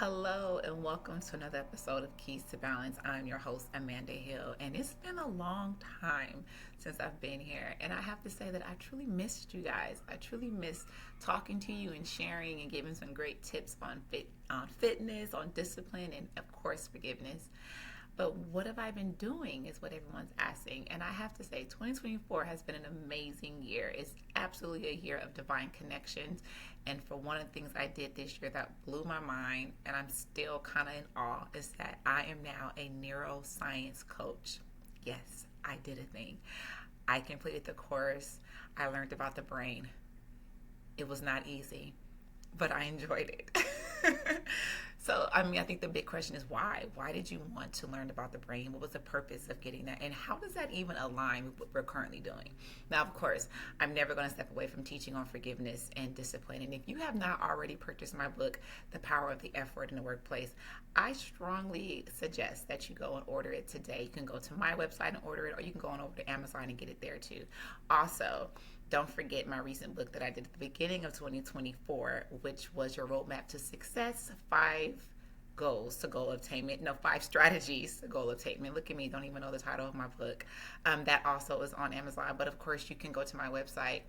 Hello and welcome to another episode of Keys to Balance. I'm your host, Amanda Hill, and it's been a long time since I've been here. And I have to say that I truly missed you guys. I truly missed talking to you and sharing and giving some great tips on fitness, on discipline, and of course, forgiveness. But what have I been doing is what everyone's asking. And I have to say, 2024 has been an amazing year. It's absolutely a year of divine connections. And for one of the things I did this year that blew my mind, and I'm still kind of in awe, is that I am now a neuroscience coach. Yes, I did a thing. I completed the course. I learned about the brain. It was not easy, but I enjoyed it. So, I think the big question is why? Why did you want to learn about the brain? What was the purpose of getting that? And how does that even align with what we're currently doing? Now, of course, I'm never going to step away from teaching on forgiveness and discipline. And if you have not already purchased my book, The Power of the F Word in the Workplace, I strongly suggest that you go and order it today. You can go to my website and order it, or you can go on over to Amazon and get it there too. Also, don't forget my recent book that I did at the beginning of 2024, which was Your Roadmap to Success, 5 goals to goal attainment. No, 5 strategies to goal attainment. Look at me, don't even know the title of my book. That also is on Amazon. But of course, you can go to my website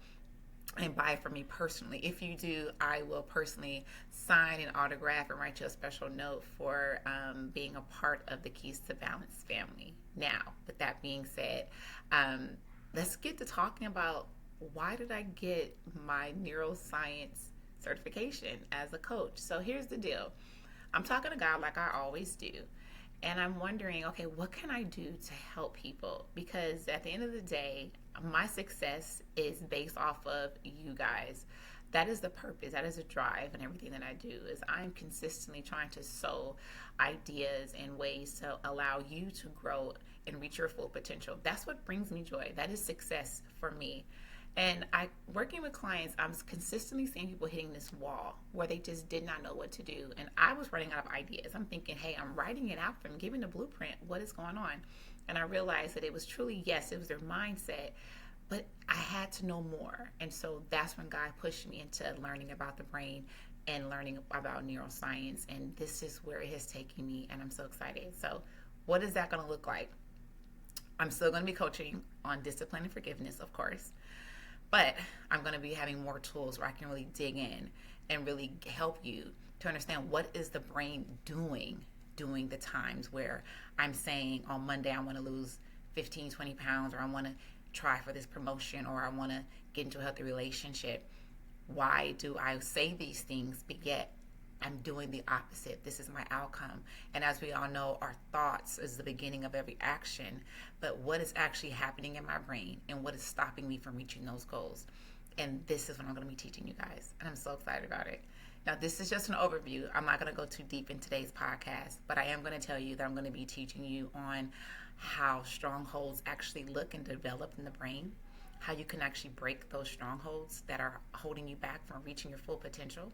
and buy it from me personally. If you do, I will personally sign and autograph and write you a special note for being a part of the Keys to Balance family. Now, with that being said, let's get to talking about why did I get my neuroscience certification as a coach? So here's the deal. I'm talking to God like I always do. And I'm wondering, okay, what can I do to help people? Because at the end of the day, my success is based off of you guys. That is the purpose. That is the drive and everything that I do is I'm consistently trying to sow ideas and ways to allow you to grow and reach your full potential. That's what brings me joy. That is success for me. And working with clients, I'm consistently seeing people hitting this wall where they just did not know what to do. And I was running out of ideas. I'm thinking, hey, I'm writing it out for them, giving the blueprint. What is going on? And I realized that it was truly, yes, it was their mindset, but I had to know more. And so that's when God pushed me into learning about the brain and learning about neuroscience. And this is where it has taken me. And I'm so excited. So what is that going to look like? I'm still going to be coaching on discipline and forgiveness, of course. But I'm going to be having more tools where I can really dig in and really help you to understand what is the brain doing during the times where I'm saying on Monday I want to lose 15, 20 pounds, or I want to try for this promotion, or I want to get into a healthy relationship. Why do I say these things, but yet I'm doing the opposite? This is my outcome. And as we all know, our thoughts is the beginning of every action. But what is actually happening in my brain and what is stopping me from reaching those goals? And this is what I'm going to be teaching you guys. And I'm so excited about it. Now, this is just an overview. I'm not going to go too deep in today's podcast, but I am going to tell you that I'm going to be teaching you on how strongholds actually look and develop in the brain, how you can actually break those strongholds that are holding you back from reaching your full potential.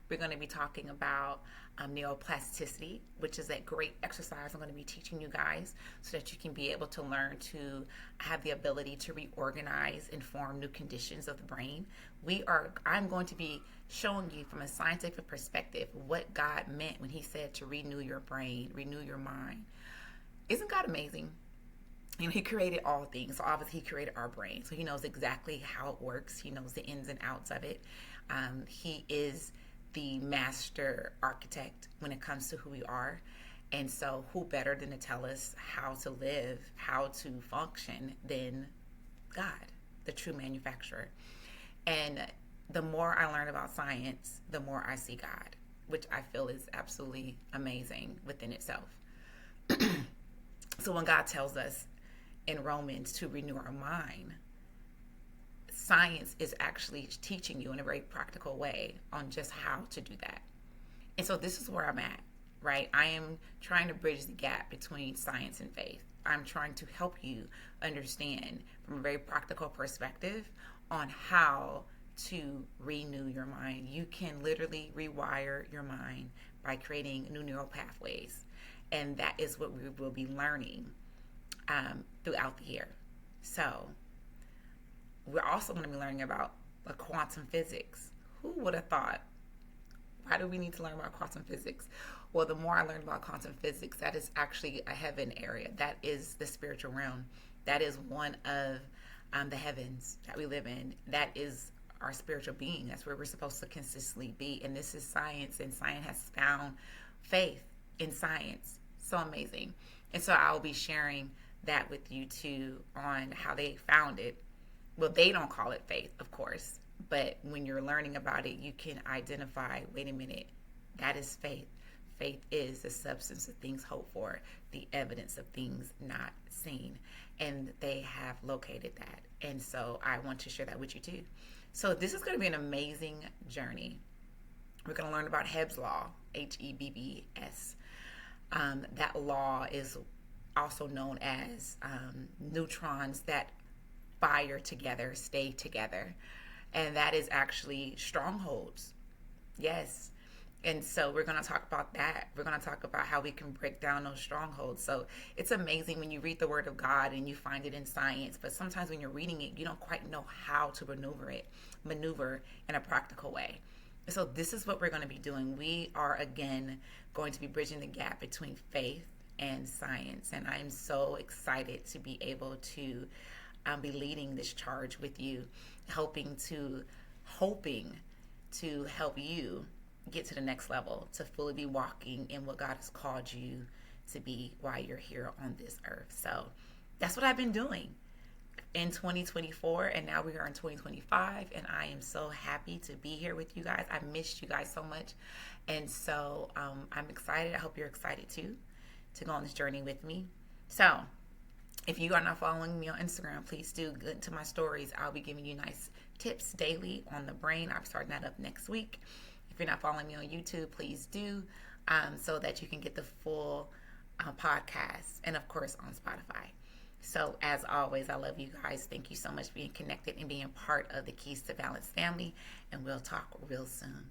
We're going to be talking about neuroplasticity, which is that great exercise I'm going to be teaching you guys so that you can be able to learn to have the ability to reorganize and form new conditions of the brain. I'm going to be showing you from a scientific perspective what God meant when he said to renew your brain, renew your mind. Isn't God amazing? He created all things. So obviously he created our brain. So he knows exactly how it works. He knows the ins and outs of it. He is the master architect when it comes to who we are. And so who better than to tell us how to live, how to function than God, the true manufacturer. And the more I learn about science, the more I see God, which I feel is absolutely amazing within itself. So when God tells us in Romans to renew our mind, science is actually teaching you in a very practical way on just how to do that. And so this is where I'm at, right? I am trying to bridge the gap between science and faith. I'm trying to help you understand from a very practical perspective on how to renew your mind. You can literally rewire your mind by creating new neural pathways. And that is what we will be learning throughout the year. So we're also going to be learning about quantum physics. Who would have thought Why do we need to learn about quantum physics? Well, the more I learned about quantum physics, that is actually a heaven area. That is the spiritual realm. That is one of the heavens that we live in. That is our spiritual being. That's where we're supposed to consistently be. And this is science, and science has found faith in science. So amazing. And so I'll be sharing that with you too on how they found it. Well, they don't call it faith, of course, but when you're learning about it, you can identify, wait a minute, that is faith. Faith is the substance of things hoped for, the evidence of things not seen. And they have located that. And so I want to share that with you too. So this is going to be an amazing journey. We're going to learn about Hebb's law, Hebbs. That law is also known as neutrons that fire together, stay together. And that is actually strongholds. Yes. And so we're going to talk about that. We're going to talk about how we can break down those strongholds. So it's amazing when you read the Word of God and you find it in science, but sometimes when you're reading it, you don't quite know how to maneuver in a practical way. So this is what we're going to be doing. We are, again, going to be bridging the gap between faith and science. And I'm so excited to be able to be leading this charge with you, hoping to help you get to the next level, to fully be walking in what God has called you to be while you're here on this earth. So that's what I've been doing in 2024, and now we are in 2025, and I am so happy to be here with you guys. I missed you guys so much, and so I'm excited. I hope you're excited too to go on this journey with me. So if you are not following me on Instagram, please do. Go into my stories. I'll be giving you nice tips daily on the brain. I'm starting that up next week. If you're not following me on YouTube, please do, so that you can get the full podcast, and of course on Spotify. So as always, I love you guys. Thank you so much for being connected and being part of the Keys to Balance family, and we'll talk real soon.